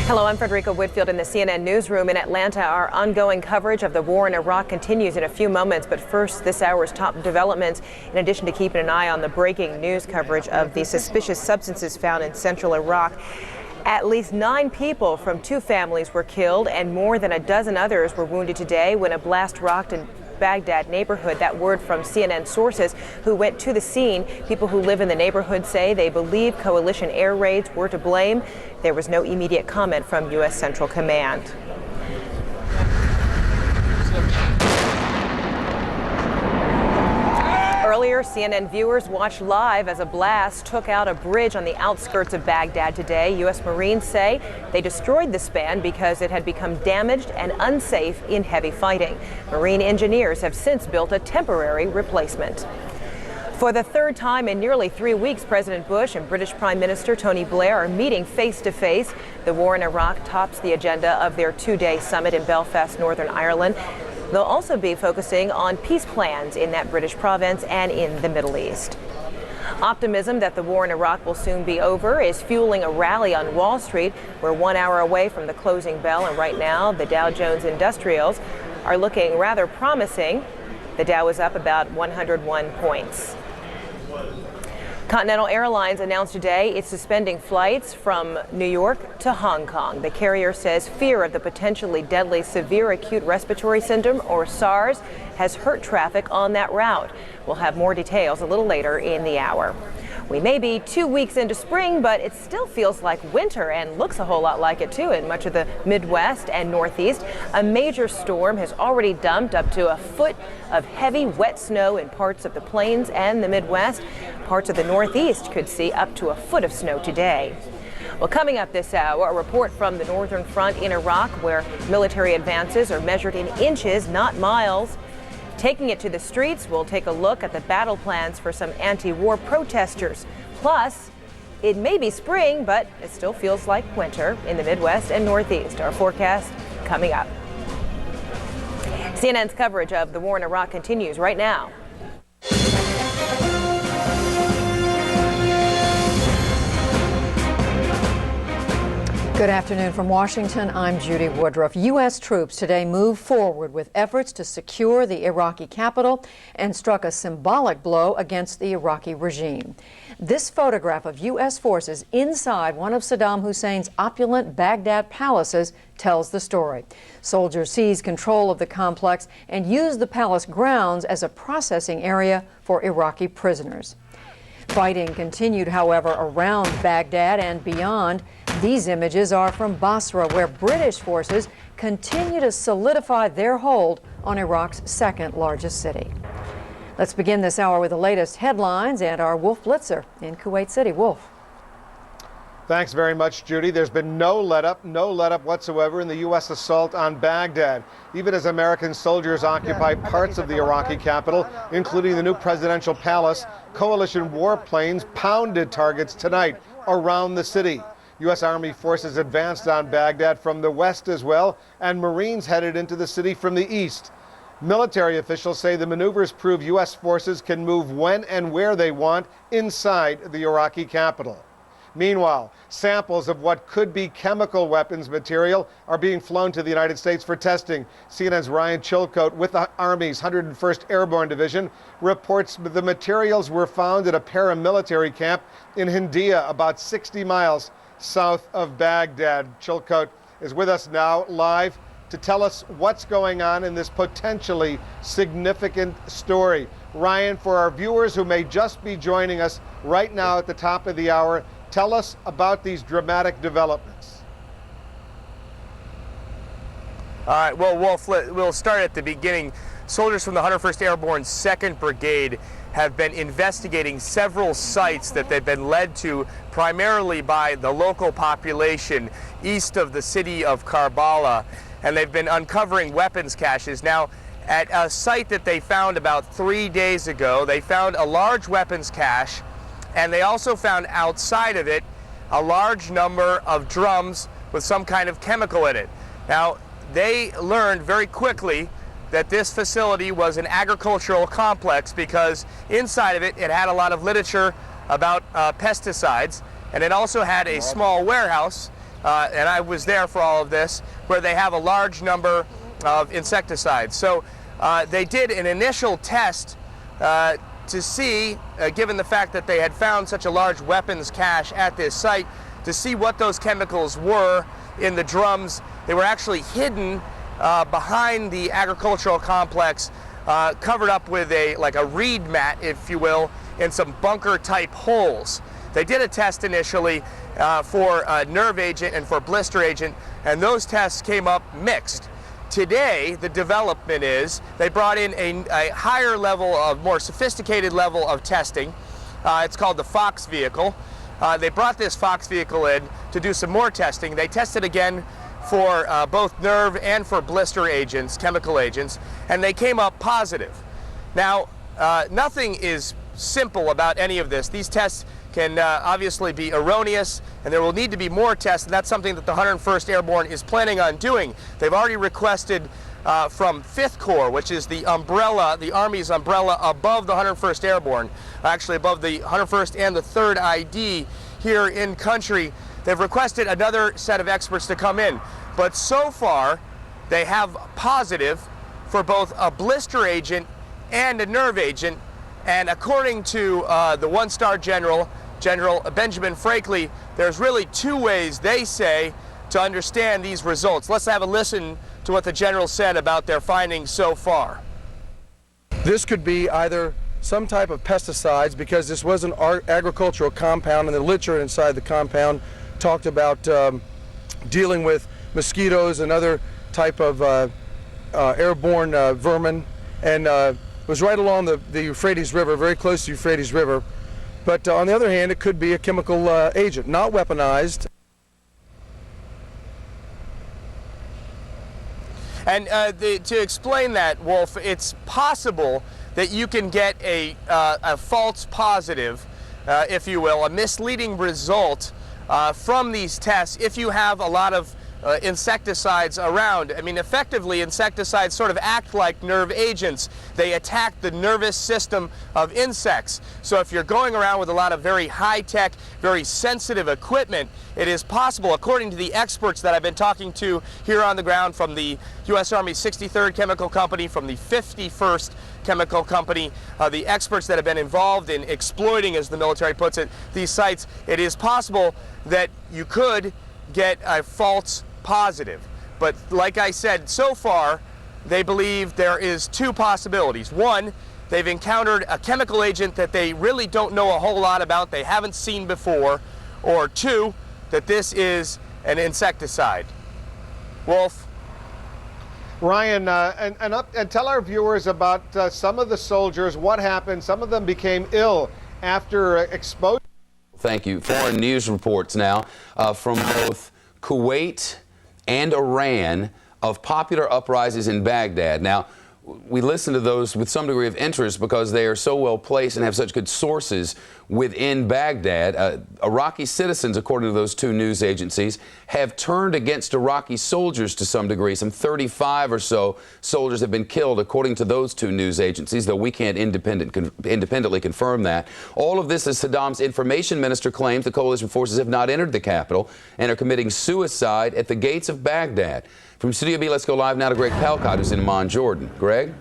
Hello, I'm Frederica Whitfield in the CNN newsroom in Atlanta. Our ongoing coverage of the war in Iraq continues in a few moments, but first, this hour's top developments. In addition to keeping an eye on the breaking news coverage of the suspicious substances found in central Iraq, at least 9 people from 2 families were killed and more than a dozen others were wounded today when a blast rocked in Baghdad neighborhood. That word from CNN sources who went to the scene. People who live in the neighborhood say they believe coalition air raids were to blame. There was no immediate comment from U.S. Central Command. Earlier, CNN viewers watched live as a blast took out a bridge on the outskirts of Baghdad today. U.S. Marines say they destroyed the span because it had become damaged and unsafe in heavy fighting. Marine engineers have since built a temporary replacement. For the 3rd time in nearly 3 weeks, President Bush and British Prime Minister Tony Blair are meeting face-to-face. The war in Iraq tops the agenda of their 2-day summit in Belfast, Northern Ireland. They'll also be focusing on peace plans in that British province and in the Middle East. Optimism that the war in Iraq will soon be over is fueling a rally on Wall Street. We're 1 hour away from the closing bell, and right now the Dow Jones Industrials are looking rather promising. The Dow is up about 101 points. Continental Airlines announced today it's suspending flights from New York to Hong Kong. The carrier says fear of the potentially deadly severe acute respiratory syndrome, or SARS, has hurt traffic on that route. We'll have more details a little later in the hour. We may be 2 weeks into spring, but it still feels like winter and looks a whole lot like it too in much of the Midwest and Northeast. A major storm has already dumped up to a foot of heavy, wet snow in parts of the plains and the Midwest. Parts of the Northeast could see up to a foot of snow today. Well, coming up this hour, a report from the Northern Front in Iraq, where military advances are measured in inches, not miles. Taking it to the streets, we'll take a look at the battle plans for some anti-war protesters. Plus, it may be spring, but it still feels like winter in the Midwest and Northeast. Our forecast coming up. CNN's coverage of the war in Iraq continues right now. Good afternoon from Washington. I'm Judy Woodruff. U.S. troops today moved forward with efforts to secure the Iraqi capital and struck a symbolic blow against the Iraqi regime. This photograph of U.S. forces inside one of Saddam Hussein's opulent Baghdad palaces tells the story. Soldiers seized control of the complex and used the palace grounds as a processing area for Iraqi prisoners. Fighting continued, however, around Baghdad and beyond. These images are from Basra, where British forces continue to solidify their hold on Iraq's 2nd largest city. Let's begin this hour with the latest headlines and our Wolf Blitzer in Kuwait City. Wolf. Thanks very much, Judy. There's been no let-up whatsoever in the U.S. assault on Baghdad, even as American soldiers occupy parts of the Iraqi capital, including the new presidential palace. Coalition warplanes pounded targets tonight around the city. U.S. Army forces advanced on Baghdad from the west as well, and Marines headed into the city from the east. Military officials say the maneuvers prove U.S. forces can move when and where they want inside the Iraqi capital. Meanwhile, samples of what could be chemical weapons material are being flown to the United States for testing. CNN's Ryan Chilcote with the Army's 101st Airborne Division reports the materials were found at a paramilitary camp in Hindia, about 60 miles south of Baghdad. Chilcote is with us now live to tell us what's going on in this potentially significant story. Ryan, for our viewers who may just be joining us right now at the top of the hour, tell us about these dramatic developments. All right, well, Wolf, we'll start at the beginning. Soldiers from the 101st Airborne 2nd Brigade have been investigating several sites that they've been led to primarily by the local population east of the city of Karbala, and they've been uncovering weapons caches. Now, at a site that they found about 3 days ago, they found a large weapons cache, and they also found outside of it a large number of drums with some kind of chemical in it. Now, they learned very quickly that this facility was an agricultural complex because inside of it, it had a lot of literature about pesticides, and it also had a small warehouse and I was there for all of this, where they have a large number of insecticides. So they did an initial test to see, given the fact that they had found such a large weapons cache at this site, to see what those chemicals were in the drums. They were actually hidden behind the agricultural complex, covered up with like a reed mat, if you will, in some bunker-type holes. They did a test initially for nerve agent and for blister agent, and those tests came up mixed. Today, the development is they brought in a higher level of, more sophisticated level of testing. It's called the Fox vehicle. They brought this Fox vehicle in to do some more testing. They tested again for both nerve and for blister agents, chemical agents, and they came up positive. Now, nothing is simple about any of this. These tests can obviously be erroneous, and there will need to be more tests, and that's something that the 101st Airborne is planning on doing. They've already requested from 5th Corps, which is the umbrella, the Army's umbrella above the 101st Airborne, actually above the 101st and the 3rd ID here in country. They've requested another set of experts to come in, but so far they have positive for both a blister agent and a nerve agent. And according to the one-star General Benjamin Franklin, there's really two ways, they say, to understand these results. Let's have a listen to what the General said about their findings so far. This could be either some type of pesticides, because this was an agricultural compound, and the literature inside the compound talked about dealing with mosquitoes and other type of airborne vermin, and was right along the Euphrates River, very close to Euphrates River. But on the other hand, it could be a chemical agent, not weaponized. And to explain that, Wolf, it's possible that you can get a false positive, if you will, a misleading result from these tests if you have a lot of insecticides around. I mean, effectively, insecticides sort of act like nerve agents. They attack the nervous system of insects. So if you're going around with a lot of very high-tech, very sensitive equipment, it is possible, according to the experts that I've been talking to here on the ground from the U.S. Army 63rd Chemical Company, from the 51st Chemical Company, the experts that have been involved in exploiting, as the military puts it, these sites, it is possible that you could get a false positive. But like I said, so far they believe there is two possibilities. One, they've encountered a chemical agent that they really don't know a whole lot about, they haven't seen before, or two, that this is an insecticide. Wolf? Ryan, and tell our viewers about some of the soldiers, what happened. Some of them became ill after exposure. Thank you. Foreign news reports now from both Kuwait and Iran of popular uprisings in Baghdad. Now, we listen to those with some degree of interest because they are so well placed and have such good sources within Baghdad. Iraqi citizens, according to those two news agencies, have turned against Iraqi soldiers to some degree. Some 35 or so soldiers have been killed, according to those two news agencies, though we can't independently confirm that. All of this as Saddam's information minister claims the coalition forces have not entered the capital and are committing suicide at the gates of Baghdad. From Studio B, let's go live now to Greg Palcott, who's in Amman, Jordan. Greg?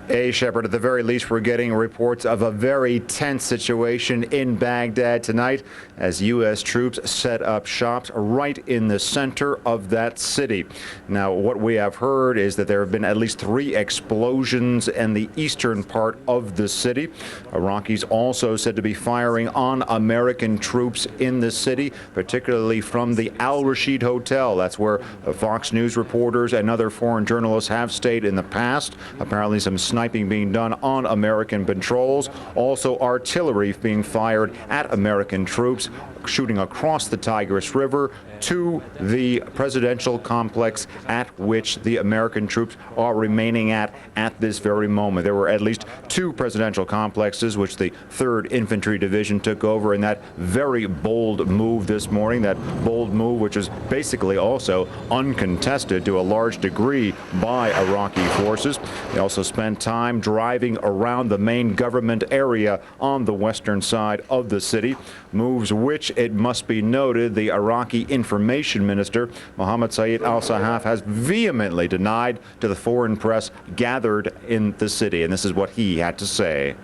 Hey, Shepard, at the very least, we're getting reports of a very tense situation in Baghdad tonight as U.S. troops set up shops right in the center of that city. Now, what we have heard is that there have been at least 3 explosions in the eastern part of the city. Iraqis also said to be firing on American troops in the city, particularly from the Al Rashid Hotel. That's where Fox News reporters and other foreign journalists have stayed in the past. Apparently, some sniping being done on American patrols. Also, artillery being fired at American troops, shooting across the Tigris River to the presidential complex at which the American troops are remaining at this very moment. There were at least 2 presidential complexes which the 3rd Infantry Division took over in that very bold move this morning, that bold move which is basically also uncontested to a large degree by Iraqi forces. They also spent time driving around the main government area on the western side of the city, moves which, it must be noted, the Iraqi information minister, Mohammed Saeed al-Sahaf, has vehemently denied to the foreign press gathered in the city. And this is what he had to say.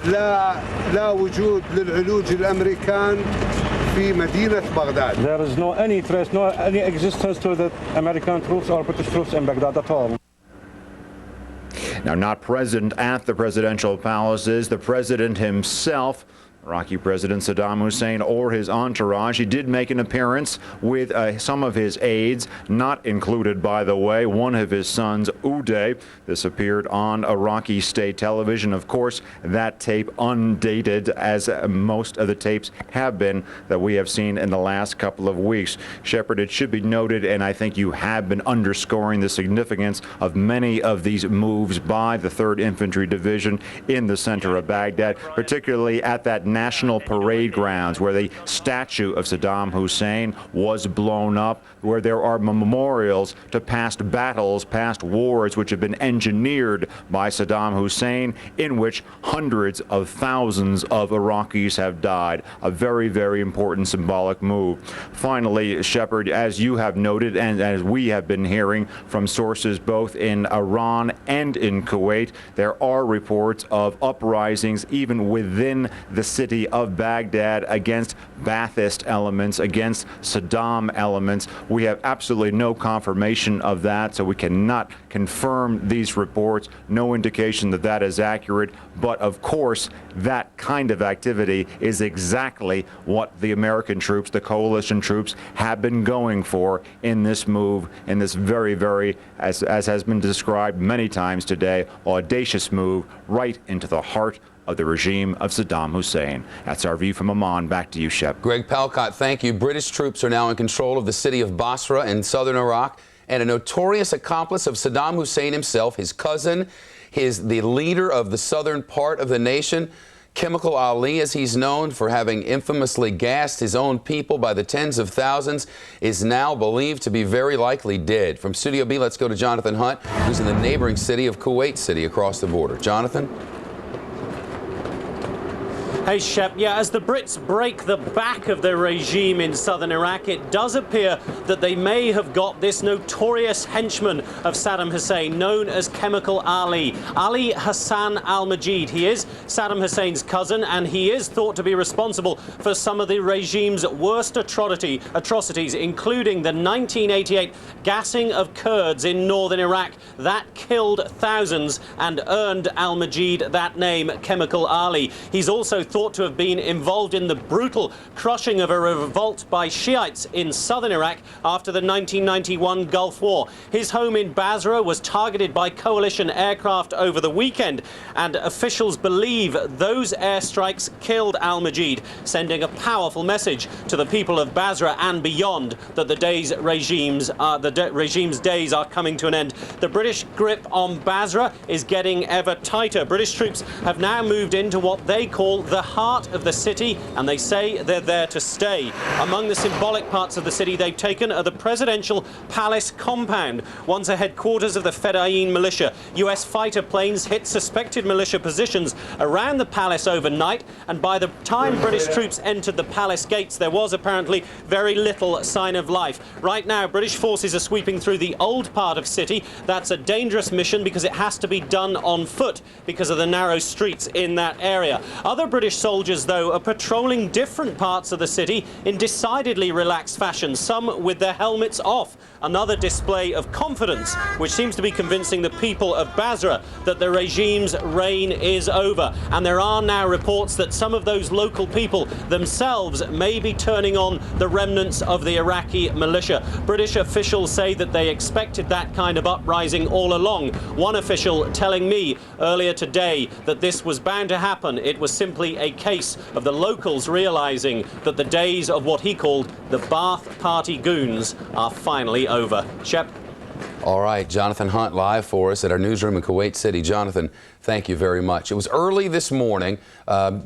لا وجود للعلوج الأمريكان في مدينة بغداد. There is no any trace, no any existence to the American troops or British troops in Baghdad at all. Now, not present at the presidential palace is the president himself, Iraqi President Saddam Hussein, or his entourage. He did make an appearance with some of his aides, not included, by the way, one of his sons, Uday. This appeared on Iraqi state television. Of course, that tape undated, as most of the tapes have been that we have seen in the last couple of weeks. Shepard, it should be noted, and I think you have been underscoring the significance of many of these moves by the 3rd Infantry Division in the center of Baghdad, particularly at that National Parade grounds where the statue of Saddam Hussein was blown up, where there are memorials to past battles, past wars which have been engineered by Saddam Hussein, in which hundreds of thousands of Iraqis have died. A very, very important symbolic move. Finally, Shepard, as you have noted and as we have been hearing from sources both in Iran and in Kuwait, there are reports of uprisings even within the city of Baghdad against Ba'athist elements, against Saddam elements. We have absolutely no confirmation of that, so we cannot confirm these reports. No indication that that is accurate. But of course, that kind of activity is exactly what the American troops, the coalition troops, have been going for in this move, in this very, very, as has been described many times today, audacious move right into the heart of the regime of Saddam Hussein. That's our view from Amman. Back to you, Shep. Greg Palcott, thank you. British troops are now in control of the city of Basra in southern Iraq, and a notorious accomplice of Saddam Hussein himself, his cousin, the leader of the southern part of the nation, Chemical Ali, as he's known for having infamously gassed his own people by the tens of thousands, is now believed to be very likely dead. From Studio B, let's go to Jonathan Hunt, who's in the neighboring city of Kuwait City across the border. Jonathan? Hey, Shep. Yeah, as the Brits break the back of the regime in southern Iraq, it does appear that they may have got this notorious henchman of Saddam Hussein, known as Chemical Ali, Ali Hassan al-Majid. He is Saddam Hussein's cousin, and he is thought to be responsible for some of the regime's worst atrocities, including the 1988 gassing of Kurds in northern Iraq. That killed thousands and earned al-Majid that name, Chemical Ali. He's also thought to have been involved in the brutal crushing of a revolt by Shiites in southern Iraq after the 1991 Gulf War. His home in Basra was targeted by coalition aircraft over the weekend, and officials believe those airstrikes killed al-Majid, sending a powerful message to the people of Basra and beyond that the regime's days are coming to an end. The British grip on Basra is getting ever tighter. British troops have now moved into what they call the heart of the city, and they say they're there to stay. Among the symbolic parts of the city they've taken are the presidential palace compound, once a headquarters of the Fedayeen militia. US fighter planes hit suspected militia positions around the palace overnight, and by the time British troops entered the palace gates, there was apparently very little sign of life. Right now, British forces are sweeping through the old part of city. That's a dangerous mission because it has to be done on foot because of the narrow streets in that area. Other British soldiers, though, are patrolling different parts of the city in decidedly relaxed fashion, some with their helmets off. Another display of confidence, which seems to be convincing the people of Basra that the regime's reign is over. And there are now reports that some of those local people themselves may be turning on the remnants of the Iraqi militia. British officials say that they expected that kind of uprising all along. One official telling me earlier today that this was bound to happen. It was simply a case of the locals realizing that the days of what he called the Ba'ath Party goons are finally over. Shep? All right, Jonathan Hunt live for us at our newsroom in Kuwait City. Jonathan, thank you very much. It was early this morning,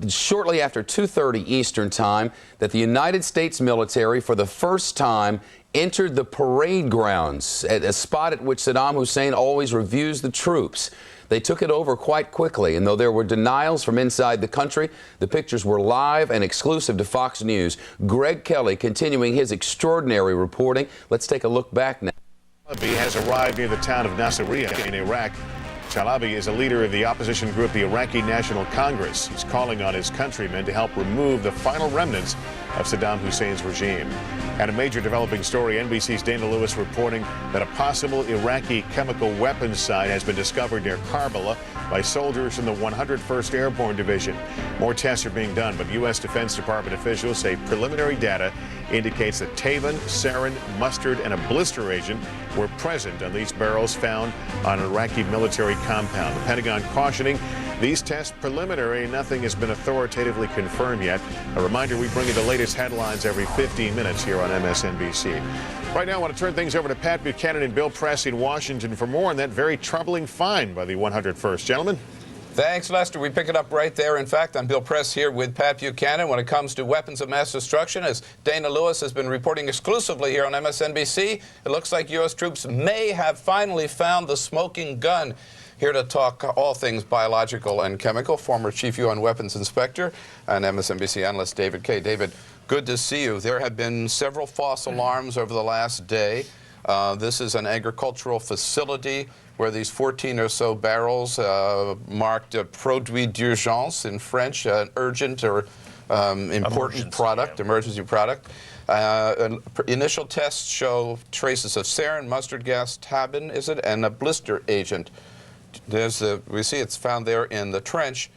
shortly after 2:30 Eastern Time, that the United States military, for the first time, entered the parade grounds, at a spot at which Saddam Hussein always reviews the troops. They took it over quite quickly, and though there were denials from inside the country, the pictures were live and exclusive to Fox News. Greg Kelly continuing his extraordinary reporting. Let's take a look back now. Chalabi has arrived near the town of Nasiriyah in Iraq. Chalabi is a leader of the opposition group, the Iraqi National Congress. He's calling on his countrymen to help remove the final remnants of Saddam Hussein's regime. And a major developing story, NBC's Dana Lewis reporting that a possible Iraqi chemical weapons site has been discovered near Karbala by soldiers from the 101st Airborne Division. More tests are being done, but U.S. Defense Department officials say preliminary data indicates that Tavan, sarin, mustard, and a blister agent were present on these barrels found on an Iraqi military compound. The Pentagon cautioning these tests preliminary. Nothing has been authoritatively confirmed yet. A reminder, we bring you the latest headlines every 15 minutes here on MSNBC. Right now, I want to turn things over to Pat Buchanan and Bill Press in Washington for more on that very troubling find by the 101st. Gentlemen. Thanks, Lester. We pick it up right there. In fact, I'm Bill Press here with Pat Buchanan. When it comes to weapons of mass destruction, as Dana Lewis has been reporting exclusively here on MSNBC, it looks like U.S. troops may have finally found the smoking gun. Here to talk all things biological and chemical, former Chief UN Weapons Inspector and MSNBC analyst David Kay. David, good to see you. There have been several false alarms over the last day. This is an agricultural facility where these 14 or so barrels marked produit d'urgence in French, an urgent or important product, emergency product. Initial tests show traces of sarin, mustard gas, tabin, is it, and a blister agent. We see it's found there in the trench.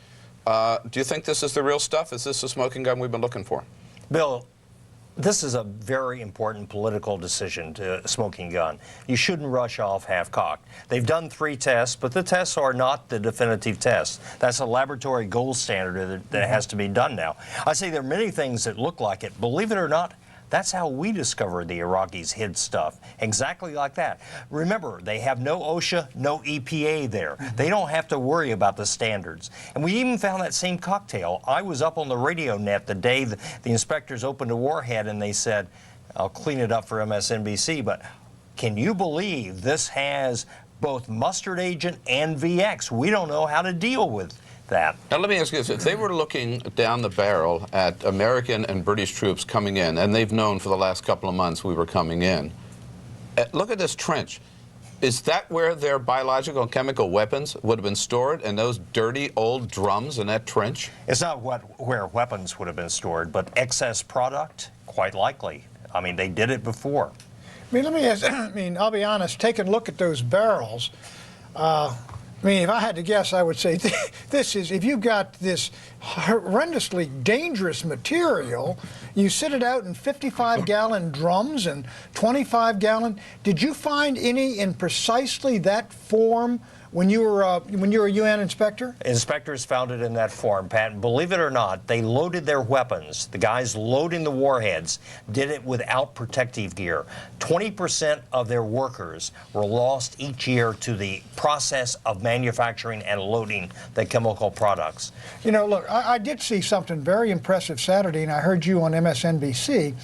Do you think this is the real stuff? Is this the smoking gun we've been looking for? Bill, this is a very important political decision, to a smoking gun. You shouldn't rush off half-cocked. They've done 3 tests, but the tests are not the definitive tests. That's a laboratory gold standard that has to be done now. I say there are many things that look like it. Believe it or not, that's how we discovered the Iraqis hid stuff, exactly like that. Remember, they have no OSHA, no EPA there. They don't have to worry about the standards. And we even found that same cocktail. I was up on the radio net the day the inspectors opened a warhead, and they said, I'll clean it up for MSNBC, but can you believe this has both mustard agent and VX? We don't know how to deal with that. Now let me ask you this, if they were looking down the barrel at American and British troops coming in, and they've known for the last couple of months we were coming in, look at this trench. Is that where their biological and chemical weapons would have been stored, in those dirty old drums in that trench? It's not where weapons would have been stored, but excess product, quite likely. I mean, they did it before. I mean, let me ask, I'll be honest, take a look at those barrels. I mean, if I had to guess, I would say this is, if you've got this horrendously dangerous material, you sit it out in 55-gallon drums and 25-gallon. Did you find any in precisely that form when you were a UN inspector? Inspectors found it in that form, Pat. Believe it or not, they loaded their weapons. The guys loading the warheads did it without protective gear. 20% of their workers were lost each year to the process of manufacturing and loading the chemical products. You know, look, I did see something very impressive Saturday, and I heard you on MSNBC.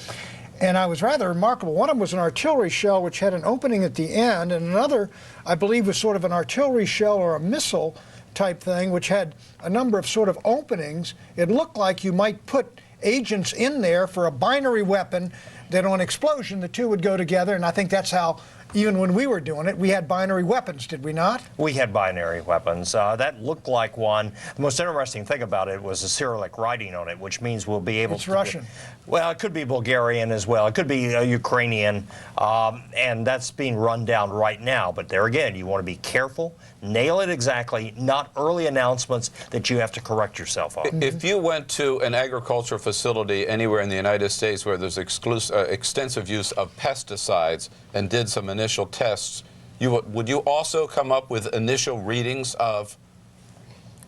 And I was rather remarkable. One of them was an artillery shell which had an opening at the end, and another, I believe, was sort of an artillery shell or a missile type thing which had a number of sort of openings. It looked like you might put agents in there for a binary weapon that on explosion the two would go together, and I think that's how, even when we were doing it, we had binary weapons, did we not? We had binary weapons. That looked like one. The most interesting thing about it was the Cyrillic writing on it, which means we'll be able to... It's Russian. Well, it could be Bulgarian as well. It could be Ukrainian, and that's being run down right now. But there again, you want to be careful, nail it exactly, not early announcements that you have to correct yourself on. If you went to an agricultural facility anywhere in the United States where there's extensive use of pesticides and did some initial tests, would you also come up with initial readings of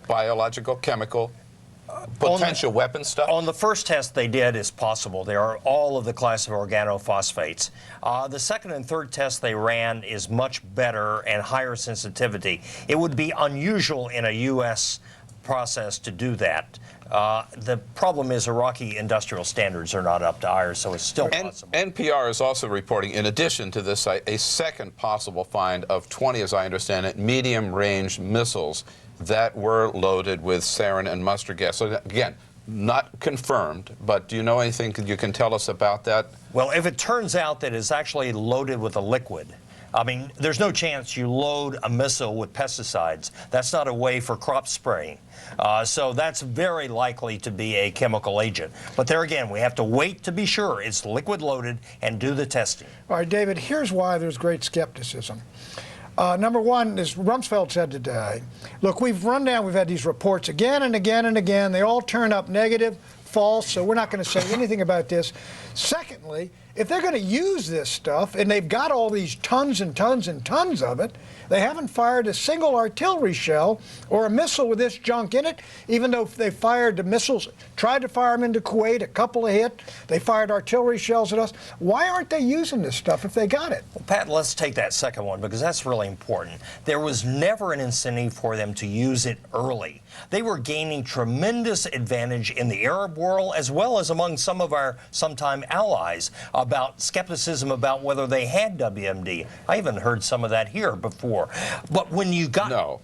biological, chemical, potential weapon stuff? On the first test they did is possible. They are all of the class of organophosphates. The second and third test they ran is much better and higher sensitivity. It would be unusual in a U.S. process to do that. The problem is Iraqi industrial standards are not up to ours, so it's still possible. NPR is also reporting, in addition to this, a second possible find of 20, as I understand it, medium-range missiles that were loaded with sarin and mustard gas. So again, not confirmed, but do you know anything you can tell us about that? Well, if it turns out that it's actually loaded with a liquid, I mean, there's no chance you load a missile with pesticides. That's not a way for crop spraying. So that's very likely to be a chemical agent. But there again, we have to wait to be sure it's liquid loaded and do the testing. All right, David, here's why there's great skepticism. Number one, as Rumsfeld said today, look, we've had these reports again and again and again. They all turn up negative, false, so we're not going to say anything about this. Secondly, if they're going to use this stuff, and they've got all these tons and tons and tons of it, they haven't fired a single artillery shell or a missile with this junk in it, even though they fired the missiles, tried to fire them into Kuwait, a couple of hit. They fired artillery shells at us. Why aren't they using this stuff if they got it? Well, Pat, let's take that second one because that's really important. There was never an incentive for them to use it early. They were gaining tremendous advantage in the Arab world as well as among some of our sometime allies about skepticism about whether they had WMD. I even heard some of that here before. But when you got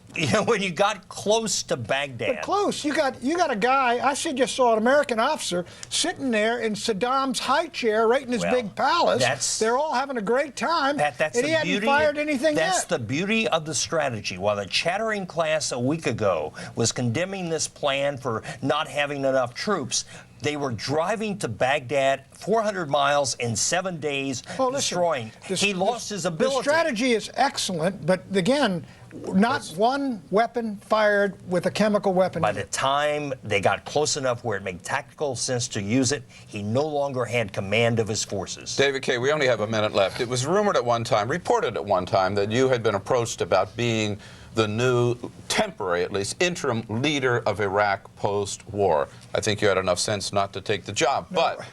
when you got close to Baghdad, but close, you got a guy. I just saw an American officer sitting there in Saddam's high chair, right in his big palace. They're all having a great time, Pat, and he hadn't fired anything yet. That's the beauty of the strategy. While the chattering class a week ago was condemning this plan for not having enough troops, they were driving to Baghdad 400 miles in 7 days, destroying. He lost his ability. The strategy is excellent, but again, not one weapon fired with a chemical weapon. By the time they got close enough where it made tactical sense to use it, he no longer had command of his forces. David Kay, we only have a minute left. It was rumored at one time, reported at one time, that you had been approached about being the new, temporary at least, interim leader of Iraq post-war. I think you had enough sense not to take the job. No. But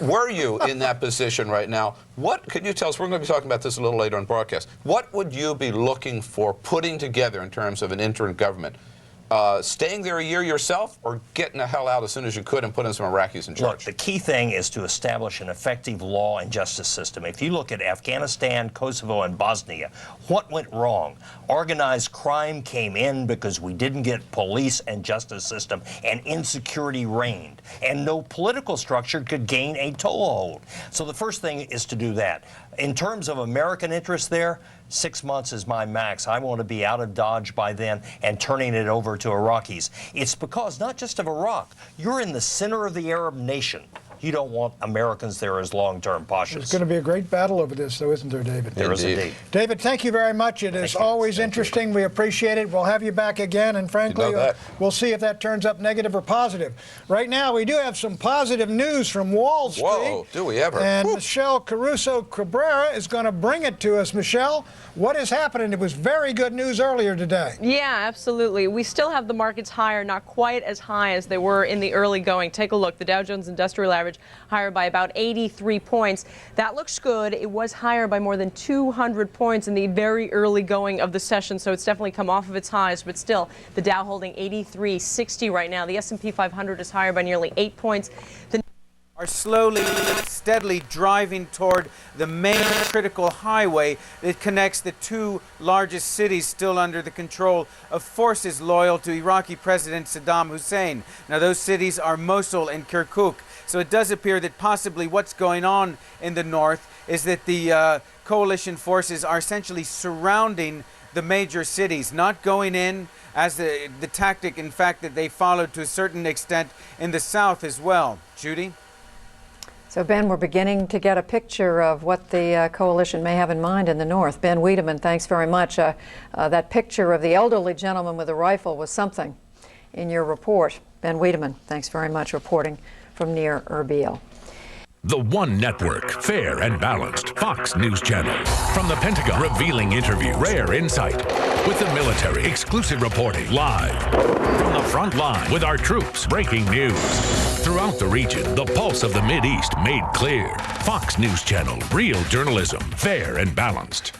were you in that position right now? What could you tell us? We're going to be talking about this a little later on broadcast. What would you be looking for putting together in terms of an interim government? Staying there a year yourself or getting the hell out as soon as you could and putting some Iraqis in charge? Look, the key thing is to establish an effective law and justice system. If you look at Afghanistan, Kosovo, and Bosnia, what went wrong? Organized crime came in because we didn't get police and justice system, and insecurity reigned. And no political structure could gain a toehold. So the first thing is to do that. In terms of American interest there, 6 months is my max. I want to be out of Dodge by then and turning it over to Iraqis. It's because not just of Iraq. You're in the center of the Arab nation. You don't want Americans there as long-term pashas. There's going to be a great battle over this, though, isn't there, David? There is indeed. David, thank you very much. It is always interesting. We appreciate it. We'll have you back again, and frankly, we'll see if that turns up negative or positive. Right now, we do have some positive news from Wall Street. Whoa, do we ever? And Michelle Caruso Cabrera is going to bring it to us. Michelle, what is happening? It was very good news earlier today. Yeah, absolutely. We still have the markets higher, not quite as high as they were in the early going. Take a look. The Dow Jones Industrial Average higher by about 83 points. That looks good. It was higher by more than 200 points in the very early going of the session, so it's definitely come off of its highs, but still, the Dow holding 83.60 right now. The S&P 500 is higher by nearly 8 points. Are slowly, steadily driving toward the main critical highway that connects the two largest cities still under the control of forces loyal to Iraqi President Saddam Hussein. Now, those cities are Mosul and Kirkuk. So it does appear that possibly what's going on in the north is that the coalition forces are essentially surrounding the major cities, not going in as the tactic, in fact, that they followed to a certain extent in the south as well. Judy? So, Ben, we're beginning to get a picture of what the coalition may have in mind in the north. Ben Wiedemann, thanks very much. That picture of the elderly gentleman with a rifle was something in your report. Ben Wiedemann, thanks very much, reporting from near Erbil. The one network, fair and balanced, Fox News Channel. From the Pentagon, revealing interview, rare insight. With the military, exclusive reporting, live. From the front line, with our troops, breaking news. Throughout the region, the pulse of the Mideast made clear. Fox News Channel, real journalism, fair and balanced.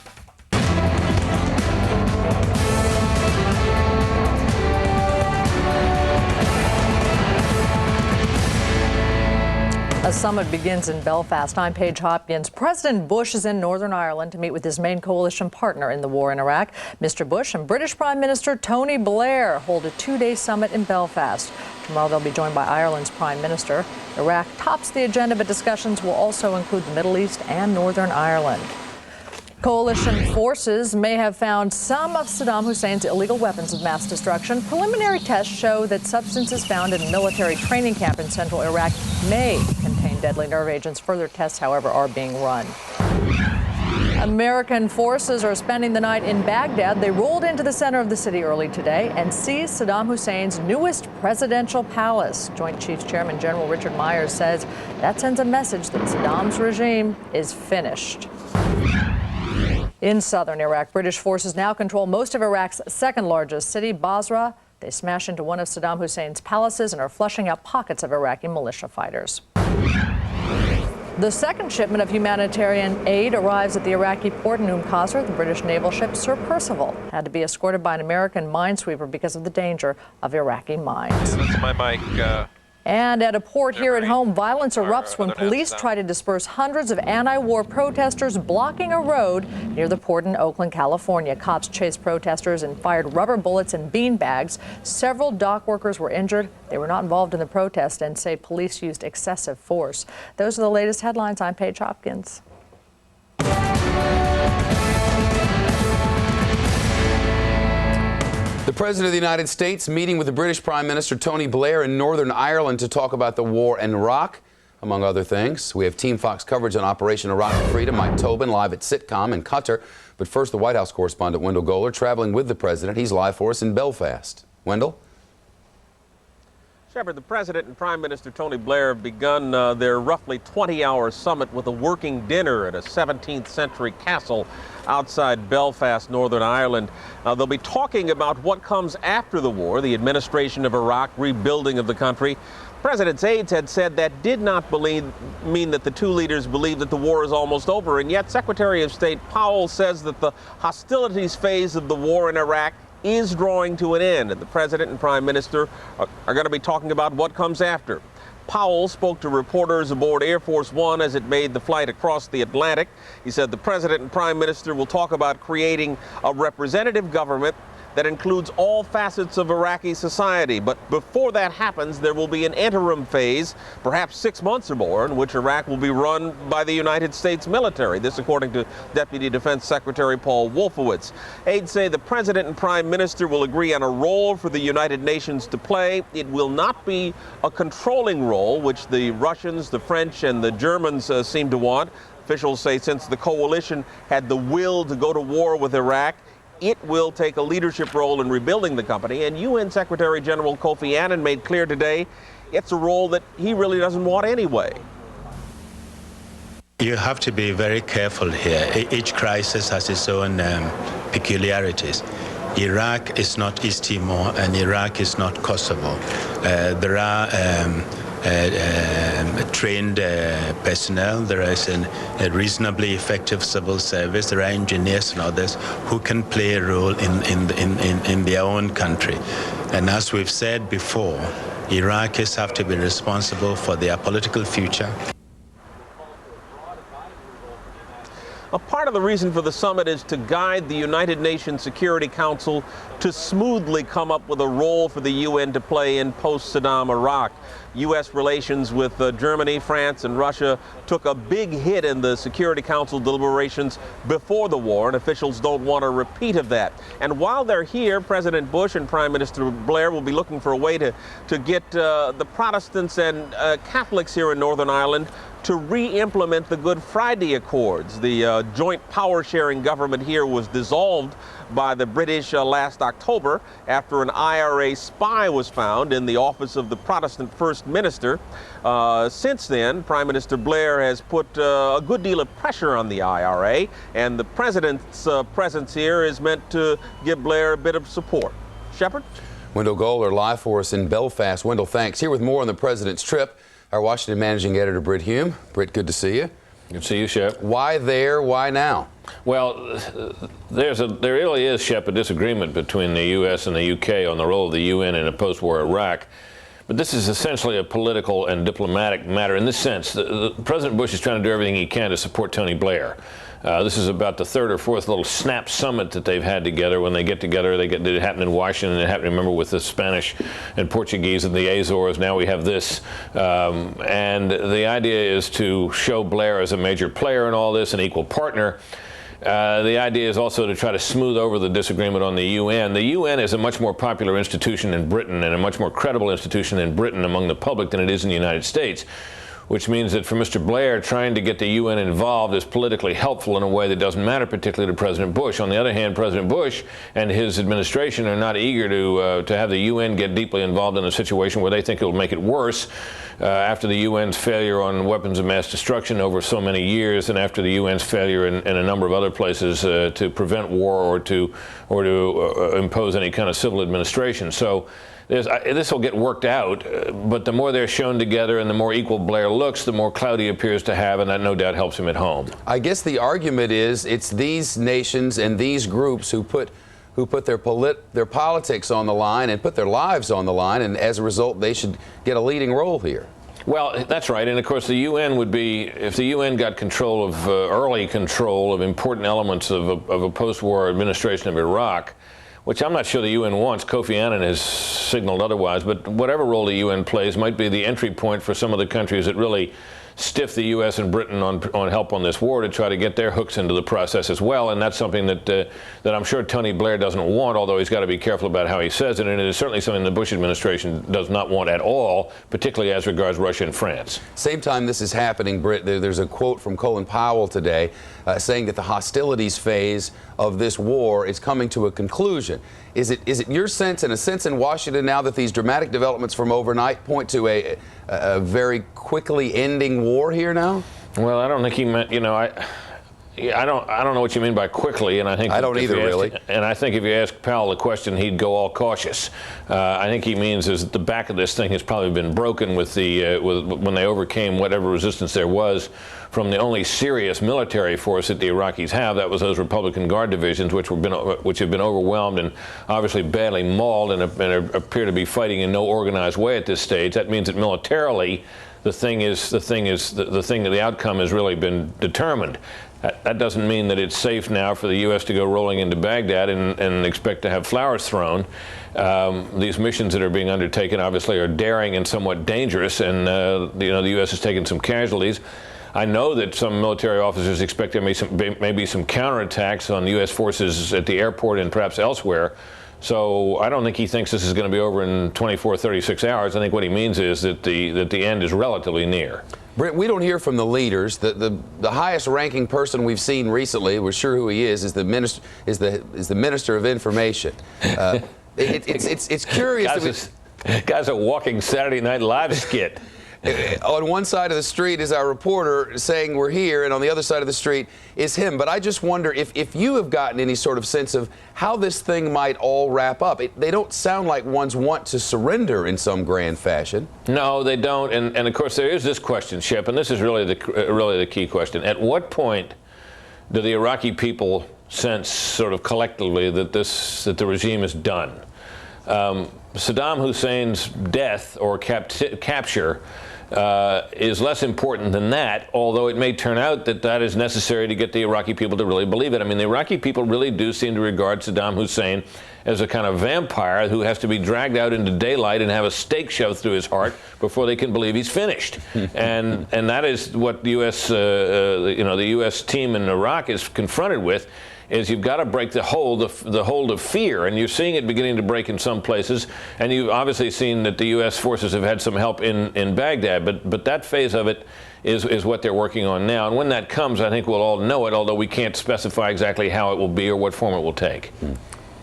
A summit begins in Belfast. I'm Paige Hopkins. President Bush is in Northern Ireland to meet with his main coalition partner in the war in Iraq. Mr. Bush and British Prime Minister Tony Blair hold a two-day summit in Belfast. Tomorrow they'll be joined by Ireland's Prime Minister. Iraq tops the agenda, but discussions will also include the Middle East and Northern Ireland. Coalition forces may have found some of Saddam Hussein's illegal weapons of mass destruction. Preliminary tests show that substances found in a military training camp in central Iraq may contain deadly nerve agents. Further tests, however, are being run. American forces are spending the night in Baghdad. They rolled into the center of the city early today and seized Saddam Hussein's newest presidential palace. Joint Chiefs Chairman General Richard Myers says that sends a message that Saddam's regime is finished. In southern Iraq, British forces now control most of Iraq's second largest city, Basra. They smashed into one of Saddam Hussein's palaces and are flushing out pockets of Iraqi militia fighters. The second shipment of humanitarian aid arrives at the Iraqi port in Qasr. The British naval ship Sir Percival had to be escorted by an American minesweeper because of the danger of Iraqi mines. Yeah, that's my mic. And at a port here at home, violence erupts when police try to disperse hundreds of anti-war protesters blocking a road near the port in Oakland, California. Cops chased protesters and fired rubber bullets and beanbags. Several dock workers were injured. They were not involved in the protest and say police used excessive force. Those are the latest headlines. I'm Paige Hopkins. The President of the United States meeting with the British Prime Minister Tony Blair in Northern Ireland to talk about the war in Iraq, among other things. We have Team Fox coverage on Operation Iraqi Freedom. Mike Tobin live at Sitcom in Qatar. But first, the White House correspondent Wendell Goler traveling with the President. He's live for us in Belfast. Wendell? Shepard, the President and Prime Minister Tony Blair have begun their roughly 20-hour summit with a working dinner at a 17th century castle outside Belfast, Northern Ireland. They'll be talking about what comes after the war, the administration of Iraq, rebuilding of the country. The President's aides had said that did not mean that the two leaders believe that the war is almost over, and yet Secretary of State Powell says that the hostilities phase of the war in Iraq is drawing to an end, and the President and Prime Minister are going to be talking about what comes after. Powell spoke to reporters aboard Air Force One as it made the flight across the Atlantic. He said the President and Prime Minister will talk about creating a representative government that includes all facets of Iraqi society. But before that happens, there will be an interim phase, perhaps 6 months or more, in which Iraq will be run by the United States military. This according to Deputy Defense Secretary Paul Wolfowitz. Aides say the President and Prime Minister will agree on a role for the United Nations to play. It will not be a controlling role, which the Russians, the French, and the Germans seem to want. Officials say since the coalition had the will to go to war with Iraq, it will take a leadership role in rebuilding the country. And UN Secretary General Kofi Annan made clear today it's a role that he really doesn't want anyway. You have to be very careful here. Each crisis has its own peculiarities. Iraq is not East Timor, and Iraq is not Kosovo. There are trained personnel, there is a reasonably effective civil service, there are engineers and others who can play a role in their own country. And as we've said before, Iraqis have to be responsible for their political future. A part of the reason for the summit is to guide the United Nations Security Council to smoothly come up with a role for the UN to play in post-Saddam Iraq. U.S. relations with Germany, France, and Russia took a big hit in the Security Council deliberations before the war, and officials don't want a repeat of that. And while they're here, President Bush and Prime Minister Blair will be looking for a way to get the Protestants and Catholics here in Northern Ireland to re-implement the Good Friday Accords. The joint power-sharing government here was dissolved by the British last October after an IRA spy was found in the office of the Protestant First Minister. Since then, Prime Minister Blair has put a good deal of pressure on the IRA, and the president's presence here is meant to give Blair a bit of support. Shepard? Wendell Goler live for us in Belfast. Wendell, thanks. Here with more on the president's trip, our Washington managing editor, Brit Hume. Brit, good to see you. Good to see you, Shep. Why there? Why now? Well, there really is, Shep, a disagreement between the U.S. and the U.K. on the role of the UN in a post-war Iraq. But this is essentially a political and diplomatic matter in this sense. President Bush is trying to do everything he can to support Tony Blair. This is about the third or fourth little snap summit that they've had together. When they get together, it happened in Washington. It happened, remember, with the Spanish and Portuguese and the Azores. Now we have this. And the idea is to show Blair as a major player in all this, an equal partner. The idea is also to try to smooth over the disagreement on the UN. The UN is a much more popular institution in Britain and a much more credible institution in Britain among the public than it is in the United States, which means that for Mr. Blair, trying to get the UN involved is politically helpful in a way that doesn't matter particularly to President Bush. On the other hand, President Bush and his administration are not eager to have the UN get deeply involved in a situation where they think it will make it worse after the UN's failure on weapons of mass destruction over so many years, and after the UN's failure in a number of other places to prevent war or to impose any kind of civil administration. So this will get worked out, but the more they're shown together and the more equal Blair looks, the more clout he appears to have, and that no doubt helps him at home. I guess the argument is it's these nations and these groups who put their politics on the line and put their lives on the line, and as a result, they should get a leading role here. Well, that's right. And of course, the UN would be, if the UN got control of, early control of important elements of a post-war administration of Iraq, which I'm not sure the UN wants. Kofi Annan has signaled otherwise, but whatever role the UN plays might be the entry point for some of the countries that really stiff the U.S. and Britain on help on this war to try to get their hooks into the process as well. And that's something that I'm sure Tony Blair doesn't want, although he's got to be careful about how he says it. And it is certainly something the Bush administration does not want at all, particularly as regards Russia and France. Same time this is happening, Brit, there's a quote from Colin Powell today saying that the hostilities phase of this war is coming to a conclusion. Is it your sense and a sense in Washington now that these dramatic developments from overnight point to a very quickly ending war here now? Well, I don't think he meant, I don't know what you mean by quickly, and I think I don't either, really. And I think if you ask Powell the question, he'd go all cautious. I think he means is that the back of this thing has probably been broken with when they overcame whatever resistance there was from the only serious military force that the Iraqis have. That was those Republican Guard divisions, which have been overwhelmed and obviously badly mauled and appear to be fighting in no organized way at this stage. That means that militarily, the outcome has really been determined. That doesn't mean that it's safe now for the U.S. to go rolling into Baghdad and expect to have flowers thrown. These missions that are being undertaken obviously are daring and somewhat dangerous, and the U.S. has taken some casualties. I know that some military officers expect there may be some counterattacks on U.S. forces at the airport and perhaps elsewhere. So I don't think he thinks this is going to be over in 24, 36 hours. I think what he means is that the end is relatively near. Brit, we don't hear from the leaders. The highest ranking person we've seen recently, we're sure who he is the Minister of Information. It's curious. Guy's a walking Saturday Night Live skit. On one side of the street is our reporter saying we're here, and on the other side of the street is him. But I just wonder if you have gotten any sort of sense of how this thing might all wrap up. They don't sound like ones want to surrender in some grand fashion. No, they don't. And of course, there is this question, Shep, and this is really the key question. At what point do the Iraqi people sense sort of collectively that the regime is done? Saddam Hussein's death or capture is less important than that, although it may turn out that is necessary to get the Iraqi people to really believe it. I mean, the Iraqi people really do seem to regard Saddam Hussein as a kind of vampire who has to be dragged out into daylight and have a stake shoved through his heart before they can believe he's finished. and that is what the U.S. The U.S. team in Iraq is confronted with. is you've got to break the hold of fear, and you're seeing it beginning to break in some places. And you've obviously seen that the U.S. forces have had some help in Baghdad, but that phase of it is what they're working on now. And when that comes, I think we'll all know it, although we can't specify exactly how it will be or what form it will take.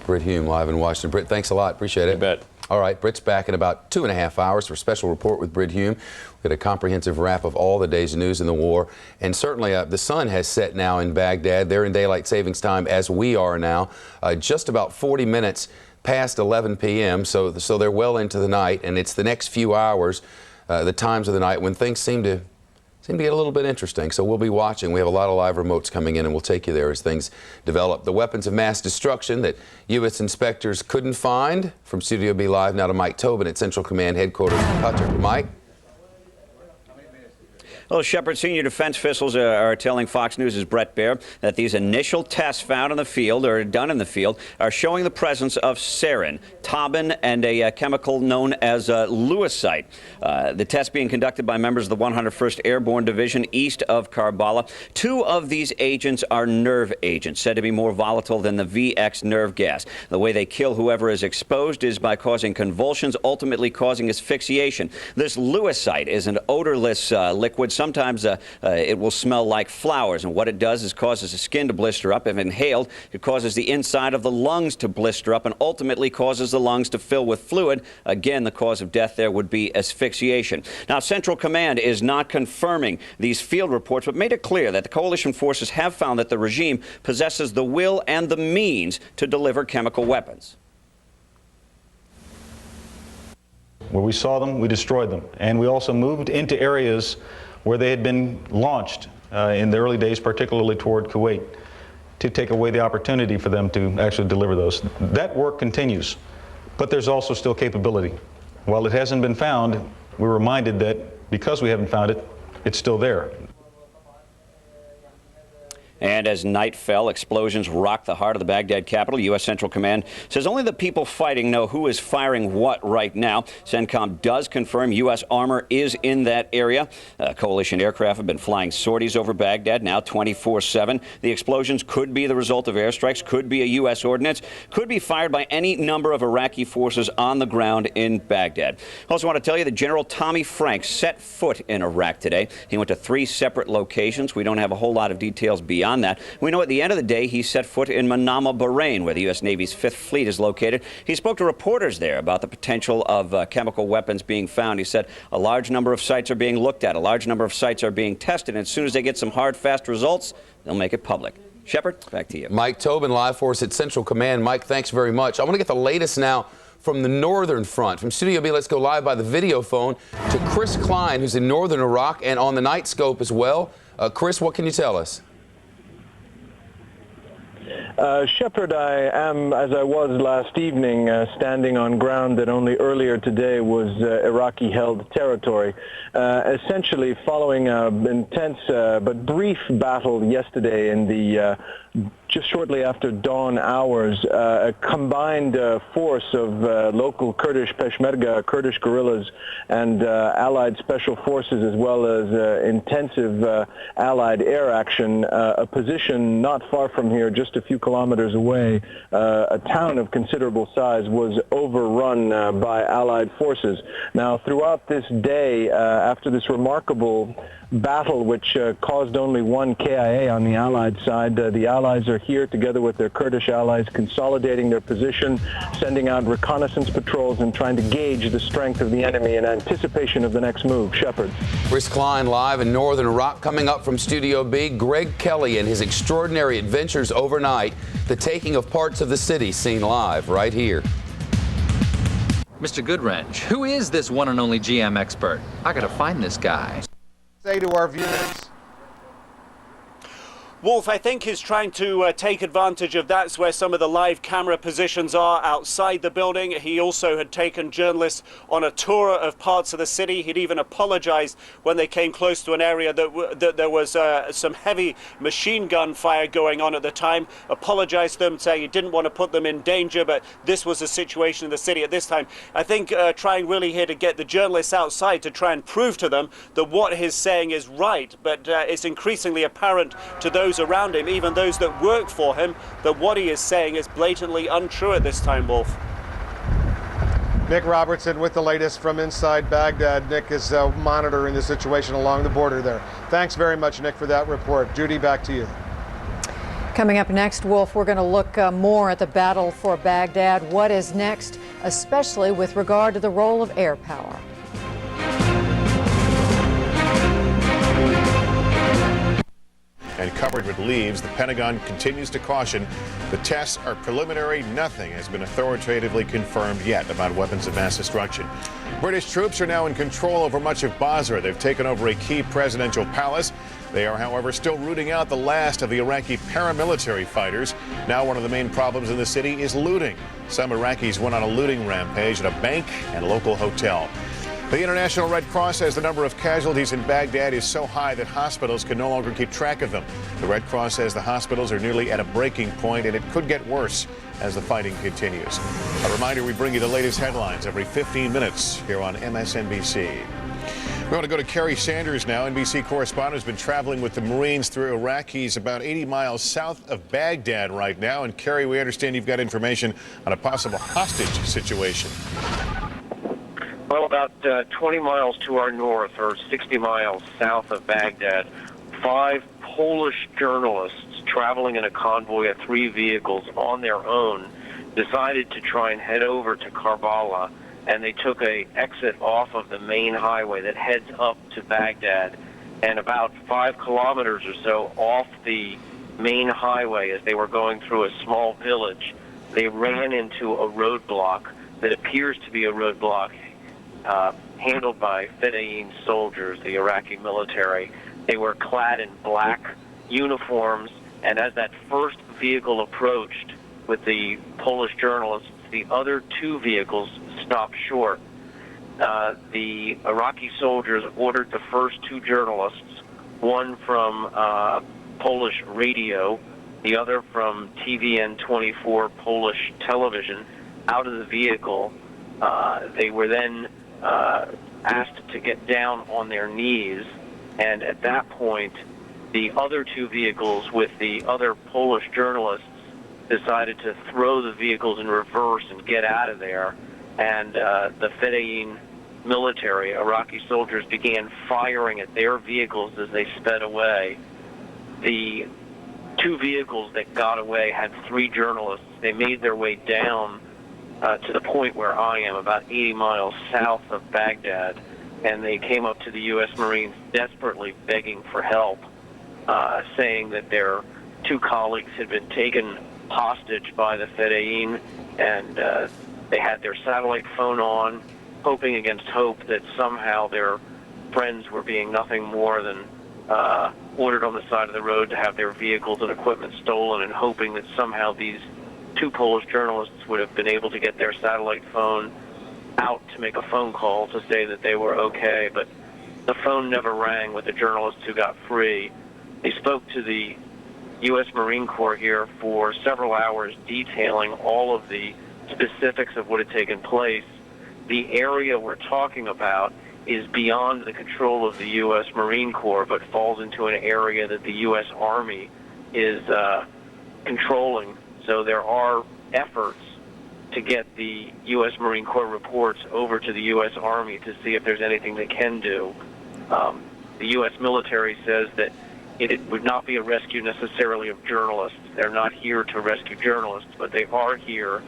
Brit Hume, live in Washington. Brit, thanks a lot. Appreciate it. You bet. All right, Brit's back in about 2.5 hours for a special report with Brit Hume. We had a comprehensive wrap of all the day's news in the war. And certainly the sun has set now in Baghdad. They're in daylight savings time as we are now, just about 40 minutes past 11 p.m. So they're well into the night, and it's the next few hours, the times of the night when things seem to get a little bit interesting. So we'll be watching. We have a lot of live remotes coming in, and we'll take you there as things develop. The weapons of mass destruction that U.S. inspectors couldn't find. From Studio B Live now to Mike Tobin at Central Command Headquarters in Qatar. Mike? Well, Shepard, senior defense officials are telling Fox News' Brett Baer that these initial tests found in the field, or done in the field, are showing the presence of sarin, tobin, and a chemical known as lewisite. The tests being conducted by members of the 101st Airborne Division east of Karbala. 2 of these agents are nerve agents, said to be more volatile than the VX nerve gas. The way they kill whoever is exposed is by causing convulsions, ultimately causing asphyxiation. This lewisite is an odorless liquid. Sometimes it will smell like flowers, and what it does is causes the skin to blister up. If inhaled, it causes the inside of the lungs to blister up and ultimately causes the lungs to fill with fluid. Again, the cause of death there would be asphyxiation. Now, Central Command is not confirming these field reports, but made it clear that the coalition forces have found that the regime possesses the will and the means to deliver chemical weapons. Where we saw them, we destroyed them. And we also moved into areas where they had been launched in the early days, particularly toward Kuwait, to take away the opportunity for them to actually deliver those. That work continues, but there's also still capability. While it hasn't been found, we're reminded that because we haven't found it, it's still there. And as night fell, explosions rocked the heart of the Baghdad capital. U.S. Central Command says only the people fighting know who is firing what right now. CENTCOM does confirm U.S. armor is in that area. Coalition aircraft have been flying sorties over Baghdad now 24/7. The explosions could be the result of airstrikes, could be a U.S. ordnance, could be fired by any number of Iraqi forces on the ground in Baghdad. I also want to tell you that General Tommy Franks set foot in Iraq today. He went to 3 separate locations. We don't have a whole lot of details beyond that. We know at the end of the day he set foot in Manama, Bahrain, where the U.S. Navy's 5th Fleet is located. He spoke to reporters there about the potential of chemical weapons being found. He said a large number of sites are being looked at, a large number of sites are being tested, and as soon as they get some hard, fast results, they'll make it public. Shepard, back to you. Mike Tobin, live for us at Central Command. Mike, thanks very much. I want to get the latest now from the northern front. From Studio B, let's go live by the video phone to Chris Klein, who's in northern Iraq and on the night scope as well. Chris, what can you tell us? Shepard, I am, as I was last evening, standing on ground that only earlier today was Iraqi-held territory. Essentially following an intense but brief battle yesterday in the just shortly after dawn hours, a combined force of local Kurdish Peshmerga, Kurdish guerrillas, and allied special forces, as well as intensive allied air action, a position not far from here, just a few kilometers away, a town of considerable size, was overrun by allied forces. Now, throughout this day, after this remarkable battle, which caused only 1 KIA on the Allied side, the Allies are here together with their Kurdish allies, consolidating their position, sending out reconnaissance patrols, and trying to gauge the strength of the enemy in anticipation of the next move. Shepard. Chris Klein live in northern Iraq. Coming up from Studio B, Greg Kelly and his extraordinary adventures overnight, the taking of parts of the city, seen live right here. Mr. Goodwrench, who is this one and only GM expert? I gotta find this guy. Say to our viewers. Wolf, I think, is trying to take advantage of that's where some of the live camera positions are outside the building. He also had taken journalists on a tour of parts of the city. He'd even apologized when they came close to an area that there was some heavy machine gun fire going on at the time. Apologized to them, saying he didn't want to put them in danger, but this was the situation in the city at this time. I think trying really here to get the journalists outside to try and prove to them that what he's saying is right, but it's increasingly apparent to those those around him, even those that work for him, that what he is saying is blatantly untrue at this time, Wolf. Nick Robertson with the latest from inside Baghdad. Nick is monitoring the situation along the border there. Thanks very much, Nick, for that report. Judy, back to you. Coming up next, Wolf, we're going to look more at the battle for Baghdad. What is next, especially with regard to the role of air power? And covered with leaves, the Pentagon continues to caution the tests are preliminary. Nothing has been authoritatively confirmed yet about weapons of mass destruction. British troops are now in control over much of Basra. They've taken over a key presidential palace. They are, however, still rooting out the last of the Iraqi paramilitary fighters. Now one of the main problems in the city is looting. Some Iraqis went on a looting rampage at a bank and local hotel. The International Red Cross says the number of casualties in Baghdad is so high that hospitals can no longer keep track of them. The Red Cross says the hospitals are nearly at a breaking point, and it could get worse as the fighting continues. A reminder, we bring you the latest headlines every 15 minutes here on MSNBC. We want to go to Kerry Sanders now. NBC correspondent has been traveling with the Marines through Iraq. He's about 80 miles south of Baghdad right now. And Kerry, we understand you've got information on a possible hostage situation. Well, about 20 miles to our north, or 60 miles south of Baghdad, 5 Polish journalists traveling in a convoy of 3 vehicles on their own decided to try and head over to Karbala, and they took an exit off of the main highway that heads up to Baghdad. And about 5 kilometers or so off the main highway, as they were going through a small village, they ran into a roadblock that appears to be a roadblock handled by Fedayeen soldiers, the Iraqi military. They were clad in black uniforms, and as that first vehicle approached with the Polish journalists, the other 2 vehicles stopped short. The Iraqi soldiers ordered the first 2 journalists, one from Polish radio, the other from TVN 24 Polish television, out of the vehicle. They were then asked to get down on their knees, and at that point, the other 2 vehicles with the other Polish journalists decided to throw the vehicles in reverse and get out of there, and the Fedayeen military, Iraqi soldiers, began firing at their vehicles as they sped away. The 2 vehicles that got away had 3 journalists. They made their way down to the point where I am, about 80 miles south of Baghdad, and they came up to the U.S. Marines desperately begging for help, saying that their 2 colleagues had been taken hostage by the Fedayeen, and they had their satellite phone on, hoping against hope that somehow their friends were being nothing more than ordered on the side of the road to have their vehicles and equipment stolen, and hoping that somehow these 2 Polish journalists would have been able to get their satellite phone out to make a phone call to say that they were okay, but the phone never rang with the journalists who got free. They spoke to the U.S. Marine Corps here for several hours, detailing all of the specifics of what had taken place. The area we're talking about is beyond the control of the U.S. Marine Corps, but falls into an area that the U.S. Army is controlling. So there are efforts to get the U.S. Marine Corps reports over to the U.S. Army to see if there's anything they can do. The U.S. military says that it would not be a rescue necessarily of journalists. They're not here to rescue journalists, but they are here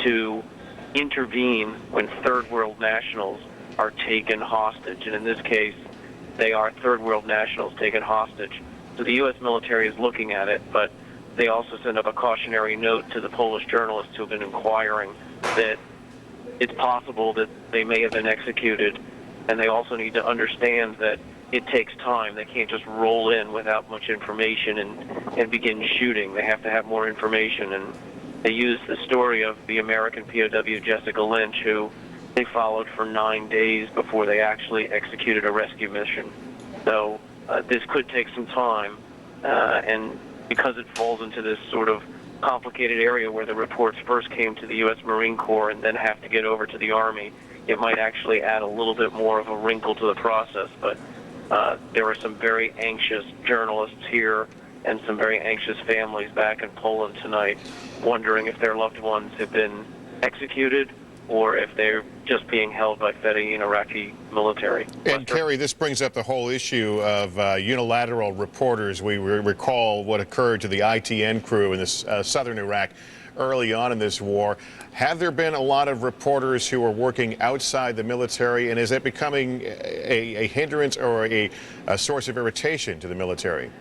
to intervene when third world nationals are taken hostage. And in this case, they are third world nationals taken hostage. So the U.S. military is looking at it, but they also send up a cautionary note to the Polish journalists who have been inquiring that it's possible that they may have been executed, and they also need to understand that it takes time. They can't just roll in without much information and begin shooting. They have to have more information, and they use the story of the American POW Jessica Lynch, who they followed for 9 days before they actually executed a rescue mission. So this could take some time, and because it falls into this sort of complicated area where the reports first came to the U.S. Marine Corps and then have to get over to the Army, it might actually add a little bit more of a wrinkle to the process. But there are some very anxious journalists here and some very anxious families back in Poland tonight, wondering if their loved ones have been executed or if they're just being held by Fedayeen Iraqi military. And Kerry, this brings up the whole issue of unilateral reporters. We recall what occurred to the ITN crew in this southern Iraq early on in this war. Have there been a lot of reporters who are working outside the military, and is that becoming a hindrance or a source of irritation to the military?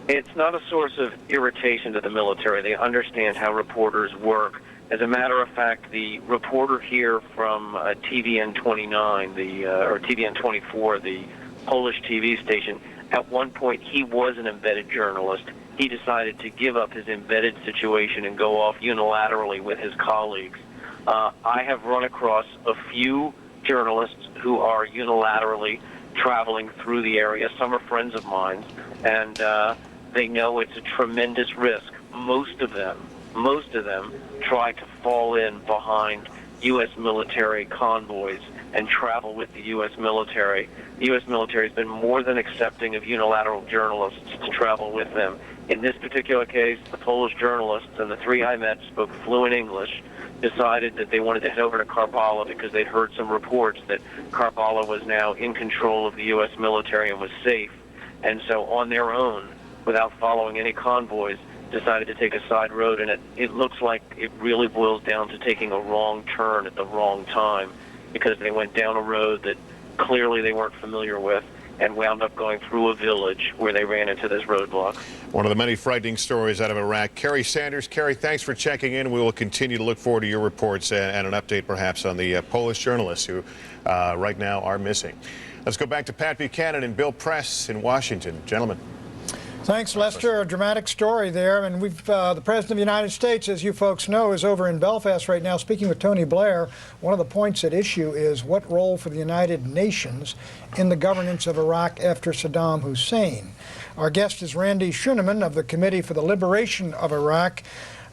It's not a source of irritation to the military. They understand how reporters work. As a matter of fact, the reporter here from TVN 29, or TVN 24, the Polish TV station, at one point he was an embedded journalist. He decided to give up his embedded situation and go off unilaterally with his colleagues. I have run across a few journalists who are unilaterally traveling through the area. Some are friends of mine, and they know it's a tremendous risk. Most of them try to fall in behind U.S. military convoys and travel with the U.S. military. The U.S. military has been more than accepting of unilateral journalists to travel with them. In this particular case, the Polish journalists and the three I met spoke fluent English, decided that they wanted to head over to Karbala because they'd heard some reports that Karbala was now in control of the U.S. military and was safe. And so on their own, without following any convoys, decided to take a side road, and it looks like it really boils down to taking a wrong turn at the wrong time, because they went down a road that clearly they weren't familiar with and wound up going through a village where they ran into this roadblock. One of the many frightening stories out of Iraq. Kerry Sanders. Kerry, thanks for checking in. We will continue to look forward to your reports and an update perhaps on the Polish journalists who right now are missing. Let's go back to Pat Buchanan and Bill Press in Washington. Gentlemen. Thanks, Lester. A dramatic story there. And the President of the United States, as you folks know, is over in Belfast right now speaking with Tony Blair. One of the points at issue is what role for the United Nations in the governance of Iraq after Saddam Hussein. Our guest is Randy Schuneman of the Committee for the Liberation of Iraq.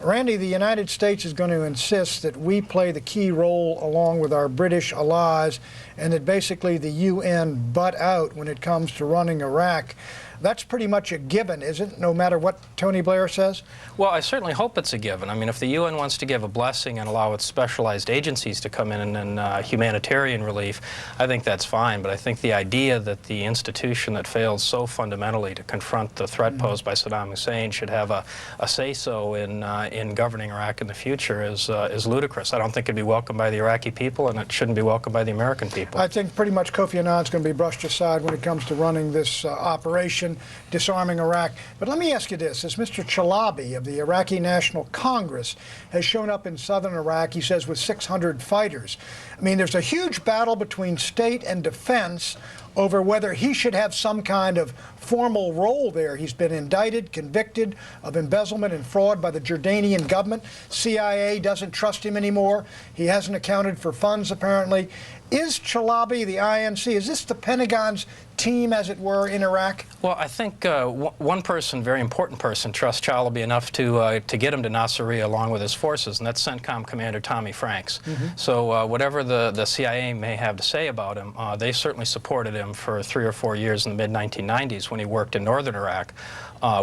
Randy, the United States is going to insist that we play the key role along with our British allies, and that basically the UN butt out when it comes to running Iraq. That's pretty much a given, isn't it, no matter what Tony Blair says? Well, I certainly hope it's a given. I mean, if the UN wants to give a blessing and allow its specialized agencies to come in and humanitarian relief, I think that's fine. But I think the idea that the institution that failed so fundamentally to confront the threat posed by Saddam Hussein should have a say-so in governing Iraq in the future is ludicrous. I don't think it'd be welcomed by the Iraqi people, and it shouldn't be welcomed by the American people. I think pretty much Kofi Annan's going to be brushed aside when it comes to running this operation, disarming Iraq. But let me ask you this. As Mr. Chalabi of the Iraqi National Congress has shown up in southern Iraq, he says, with 600 fighters. I mean, there's a huge battle between state and defense over whether he should have some kind of formal role there. He's been indicted, convicted of embezzlement and fraud by the Jordanian government. CIA doesn't trust him anymore. He hasn't accounted for funds, apparently. Is Chalabi, the INC, is this the Pentagon's team, as it were, in Iraq? Well, I think one person, very important person, trusts Chalabi enough to get him to Nasiriyah along with his forces, and that's CENTCOM Commander Tommy Franks. So whatever the CIA may have to say about him, they certainly supported him for 3 or 4 years in the mid-1990s when he worked in northern Iraq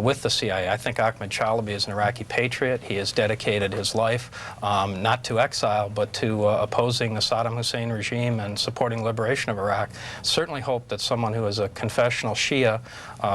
with the CIA. I think Ahmed Chalabi is an Iraqi patriot. He has dedicated his life not to exile, but to opposing the Saddam Hussein regime and supporting liberation of Iraq. Certainly hope that someone who is a confessional Shia,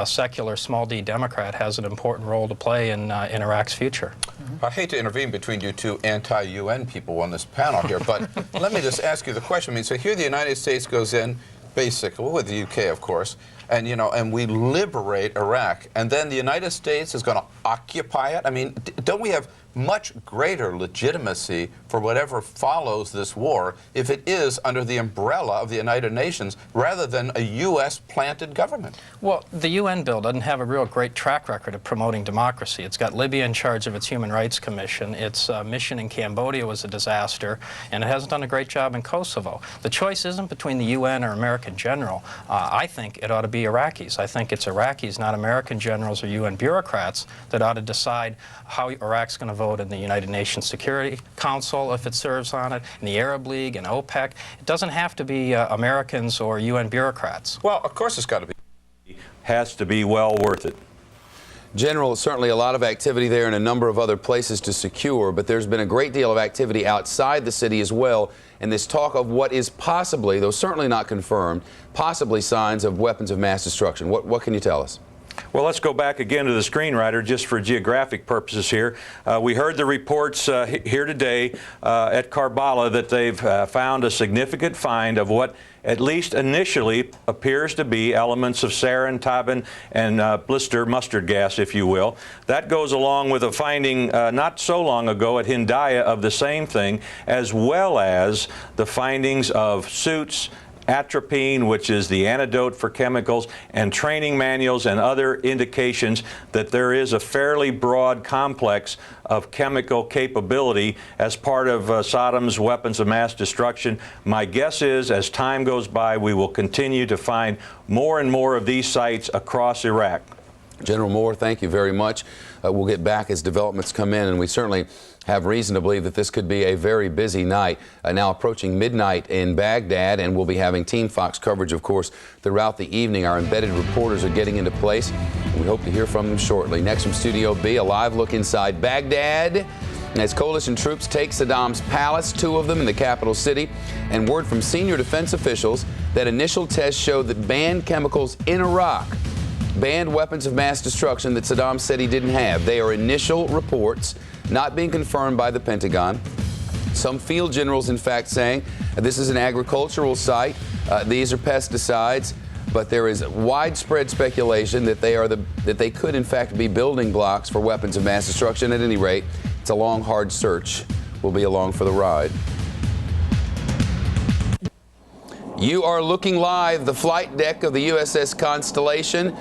secular, small d Democrat has an important role to play in Iraq's future. I hate to intervene between you two anti-UN people on this panel here, but let me just ask you the question. I mean, so here the United States goes in, basically, with the UK, of course, and, you know, and we liberate Iraq, and then the United States is going to occupy it? I mean, don't we have much greater legitimacy for whatever follows this war if it is under the umbrella of the United Nations rather than a U.S.-planted government? Well, the UN bill doesn't have a real great track record of promoting democracy. It's got Libya in charge of its Human Rights Commission. Its mission in Cambodia was a disaster, and it hasn't done a great job in Kosovo. The choice isn't between the UN or American general. I think it ought to be Iraqis. I think it's Iraqis, not American generals or UN bureaucrats, that ought to decide how Iraq's going to vote in the United Nations Security Council, if it serves on it, in the Arab League and OPEC. It doesn't have to be Americans or UN bureaucrats. Well, of course it's got to be. Has to be well worth it. General, certainly a lot of activity there and a number of other places to secure, but there's been a great deal of activity outside the city as well, and this talk of what is possibly, though certainly not confirmed, possibly signs of weapons of mass destruction. What can you tell us? Well, let's go back again to the screenwriter just for geographic purposes here. We heard the reports here today at Karbala that they've found a significant find of what at least initially appears to be elements of sarin, tabun, and blister mustard gas, if you will. That goes along with a finding not so long ago at Hindaya of the same thing, as well as the findings of suits, atropine, which is the antidote for chemicals, and training manuals and other indications that there is a fairly broad complex of chemical capability as part of Saddam's weapons of mass destruction. My guess is, as time goes by, we will continue to find more and more of these sites across Iraq. General Moore, thank you very much. We'll get back as developments come in, and we certainly have reason to believe that this could be a very busy night. Now approaching midnight in Baghdad, and we'll be having Team Fox coverage, of course, throughout the evening. Our embedded reporters are getting into place, and we hope to hear from them shortly. Next from Studio B, a live look inside Baghdad as coalition troops take Saddam's palace, 2 of them in the capital city, and word from senior defense officials that initial tests showed that banned chemicals in Iraq banned weapons of mass destruction that Saddam said he didn't have. They are initial reports, not being confirmed by the Pentagon. Some field generals, in fact, saying this is an agricultural site. These are pesticides, but there is widespread speculation that they could, in fact, be building blocks for weapons of mass destruction. At any rate, it's a long, hard search. We'll be along for the ride. You are looking live, the flight deck of the USS Constellation,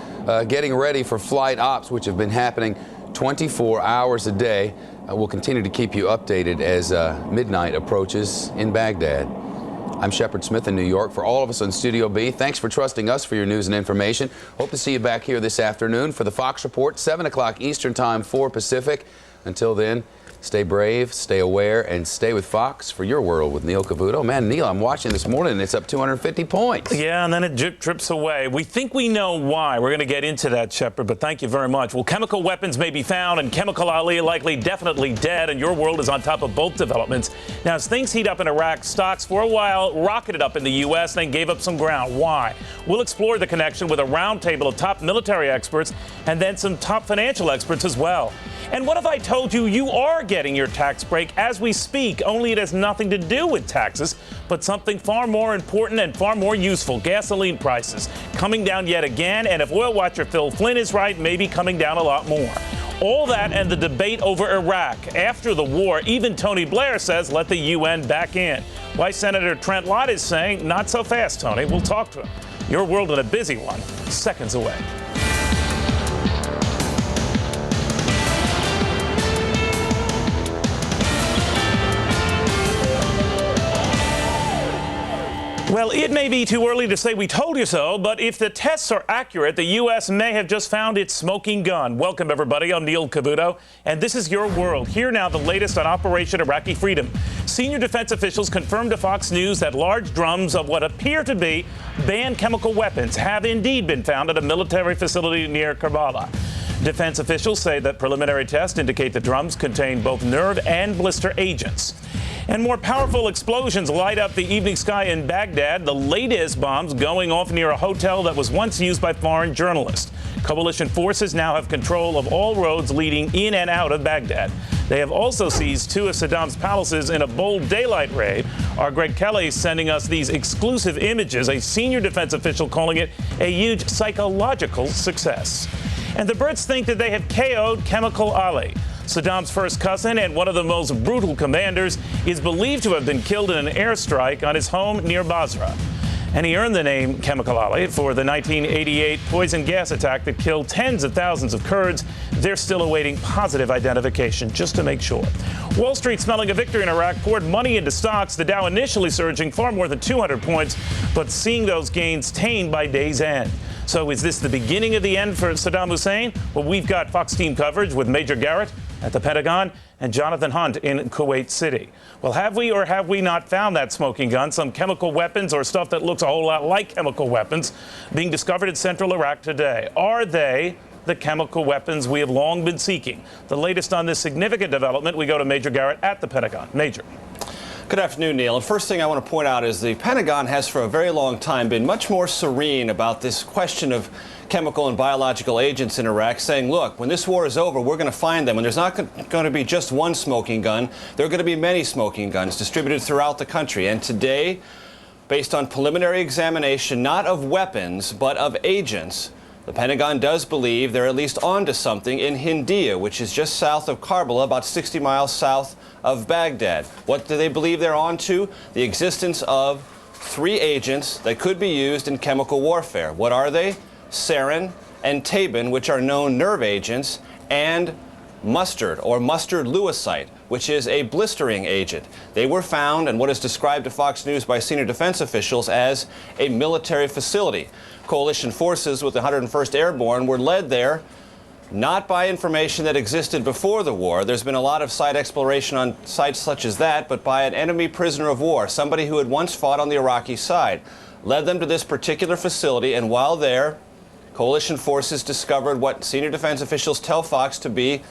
getting ready for flight ops, which have been happening 24 hours a day. We'll continue to keep you updated as midnight approaches in Baghdad. I'm Shepard Smith in New York. For all of us on Studio B, thanks for trusting us for your news and information. Hope to see you back here this afternoon for the Fox Report, 7 o'clock Eastern Time, 4 Pacific. Until then, stay brave, stay aware, and stay with Fox for your world with Neil Cavuto. Man, Neil, I'm watching this morning, and it's up 250 points. Yeah, and then it drips away. We think we know why. We're going to get into that, Shepard, but thank you very much. Well, chemical weapons may be found, and Chemical Ali likely definitely dead, and your world is on top of both developments. Now, as things heat up in Iraq, stocks for a while rocketed up in the U.S., then gave up some ground. Why? We'll explore the connection with a roundtable of top military experts and then some top financial experts as well. And what if I told you you are getting your tax break as we speak, only it has nothing to do with taxes, but something far more important and far more useful, gasoline prices coming down yet again, and if oil watcher Phil Flynn is right, maybe coming down a lot more. All that and the debate over Iraq. After the war, even Tony Blair says let the UN back in. Why Senator Trent Lott is saying, not so fast, Tony. We'll talk to him. Your world in a busy one, seconds away. Well, it may be too early to say we told you so, but if the tests are accurate, the U.S. may have just found its smoking gun. Welcome, everybody. I'm Neil Cavuto, and this is your world. Here now, the latest on Operation Iraqi Freedom. Senior defense officials confirmed to Fox News that large drums of what appear to be banned chemical weapons have indeed been found at a military facility near Karbala. Defense officials say that preliminary tests indicate the drums contain both nerve and blister agents. And more powerful explosions light up the evening sky in Baghdad, the latest bombs going off near a hotel that was once used by foreign journalists. Coalition forces now have control of all roads leading in and out of Baghdad. They have also seized 2 of Saddam's palaces in a bold daylight raid. Our Greg Kelly is sending us these exclusive images, a senior defense official calling it a huge psychological success. And the Brits think that they have KO'd Chemical Ali. Saddam's first cousin and one of the most brutal commanders is believed to have been killed in an airstrike on his home near Basra. And he earned the name Chemical Ali for the 1988 poison gas attack that killed tens of thousands of Kurds. They're still awaiting positive identification, just to make sure. Wall Street, smelling a victory in Iraq, poured money into stocks, the Dow initially surging far more than 200 points, but seeing those gains tamed by day's end. So is this the beginning of the end for Saddam Hussein? Well, we've got Fox team coverage with Major Garrett at the Pentagon and Jonathan Hunt in Kuwait City. Well, have we or have we not found that smoking gun, some chemical weapons or stuff that looks a whole lot like chemical weapons being discovered in central Iraq today? Are they the chemical weapons we have long been seeking. The latest on this significant development, we go to Major Garrett at the Pentagon. Major. Good afternoon, Neil. And first thing I want to point out is the Pentagon has for a very long time been much more serene about this question of chemical and biological agents in Iraq, saying, look, when this war is over, we're going to find them. And there's not going to be just one smoking gun. There are going to be many smoking guns distributed throughout the country. And today, based on preliminary examination, not of weapons, but of agents, the Pentagon does believe they're at least onto something in Hindiya, which is just south of Karbala, about 60 miles south of Baghdad. What do they believe they're onto? The existence of 3 agents that could be used in chemical warfare. What are they? Sarin and tabin, which are known nerve agents, and mustard or mustard lewisite, which is a blistering agent. They were found in what is described to Fox News by senior defense officials as a military facility. Coalition forces with the 101st Airborne were led there not by information that existed before the war. There's been a lot of site exploration on sites such as that, but by an enemy prisoner of war, somebody who had once fought on the Iraqi side. Led them to this particular facility, and while there, coalition forces discovered what senior defense officials tell Fox to be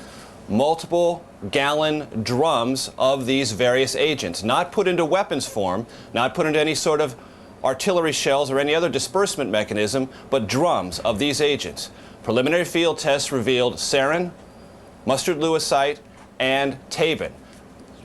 multiple gallon drums of these various agents, not put into weapons form, not put into any sort of artillery shells or any other disbursement mechanism, but drums of these agents. Preliminary field tests revealed sarin, mustard lewisite, and tabin.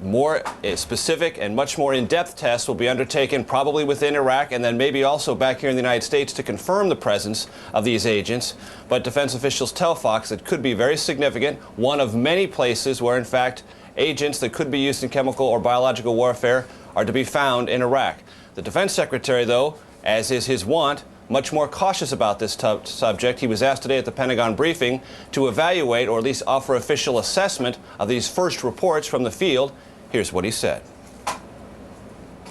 More specific and much more in-depth tests will be undertaken probably within Iraq and then maybe also back here in the United States to confirm the presence of these agents. But defense officials tell Fox it could be very significant, one of many places where, in fact, agents that could be used in chemical or biological warfare are to be found in Iraq. The defense secretary, though, as is his wont, much more cautious about this subject. He was asked today at the Pentagon briefing to evaluate or at least offer official assessment of these first reports from the field. Here's what he said.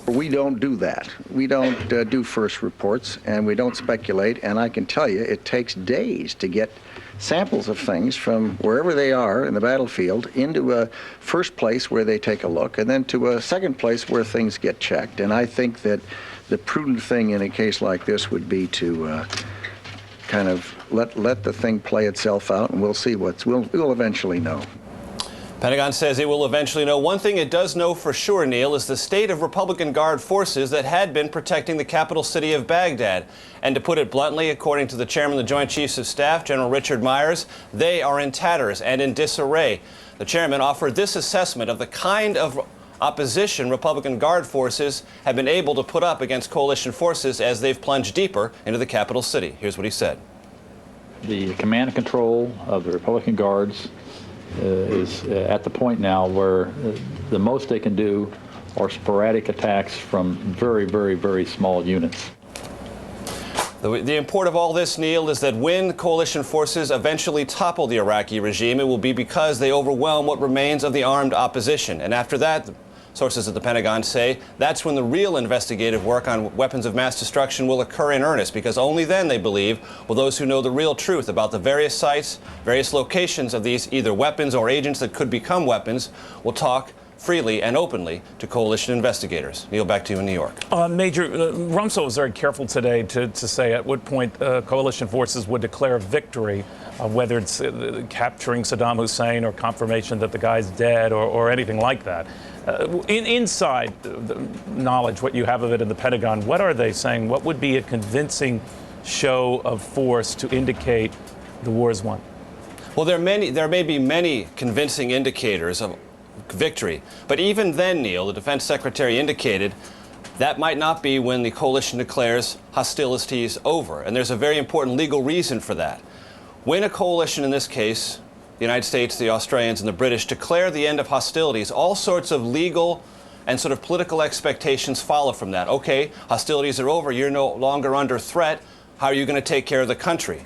We don't do that. We don't do first reports, and we don't speculate. And I can tell you, it takes days to get samples of things from wherever they are in the battlefield into a first place where they take a look, and then to a second place where things get checked. And I think that the prudent thing in a case like this would be to kind of let the thing play itself out, and we'll see we'll eventually know. Pentagon says it will eventually know. One thing it does know for sure, Neil, is the state of Republican Guard forces that had been protecting the capital city of Baghdad. And to put it bluntly, according to the chairman of the Joint Chiefs of Staff, General Richard Myers, they are in tatters and in disarray. The chairman offered this assessment of the kind of opposition Republican Guard forces have been able to put up against coalition forces as they've plunged deeper into the capital city. Here's what he said. The command and control of the Republican Guards is at the point now where the most they can do are sporadic attacks from very, very, very small units. The import of all this, Neil, is that when coalition forces eventually topple the Iraqi regime, it will be because they overwhelm what remains of the armed opposition. And after that, sources at the Pentagon say that's when the real investigative work on weapons of mass destruction will occur in earnest, because only then, they believe, will those who know the real truth about the various sites, various locations of these either weapons or agents that could become weapons will talk freely and openly to coalition investigators. Neil, back to you in New York. Major, Rumsfeld was very careful today to say at what point coalition forces would declare victory, whether it's capturing Saddam Hussein or confirmation that the guy's dead or anything like that. Inside the knowledge, what you have of it in the Pentagon, what are they saying? What would be a convincing show of force to indicate the war is won? Well, there may be many convincing indicators of victory. But even then, Neil, the defense secretary indicated that might not be when the coalition declares hostilities over. And there's a very important legal reason for that. When a coalition, in this case, the United States, the Australians, and the British, declare the end of hostilities, all sorts of legal and sort of political expectations follow from that. Okay, hostilities are over. You're no longer under threat. How are you going to take care of the country?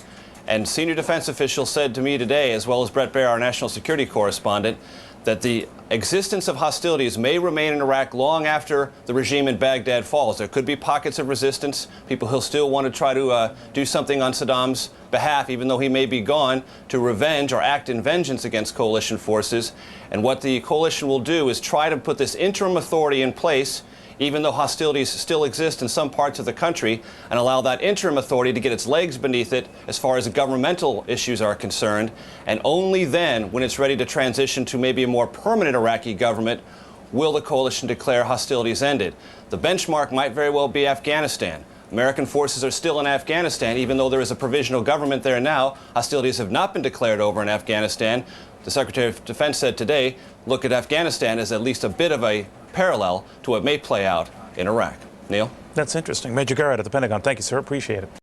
And senior defense officials said to me today, as well as Bret Baier, our national security correspondent, that the existence of hostilities may remain in Iraq long after the regime in Baghdad falls. There could be pockets of resistance, people who'll still want to try to do something on Saddam's behalf, even though he may be gone, to revenge or act in vengeance against coalition forces. And what the coalition will do is try to put this interim authority in place, even though hostilities still exist in some parts of the country, and allow that interim authority to get its legs beneath it as far as the governmental issues are concerned. And only then, when it's ready to transition to maybe a more permanent Iraqi government, will the coalition declare hostilities ended. The benchmark might very well be Afghanistan. American forces are still in Afghanistan, even though there is a provisional government there now. Hostilities have not been declared over in Afghanistan. The Secretary of Defense said today, look at Afghanistan as at least a bit of a parallel to what may play out in Iraq. Neil? That's interesting. Major Garrett at the Pentagon. Thank you, sir. Appreciate it.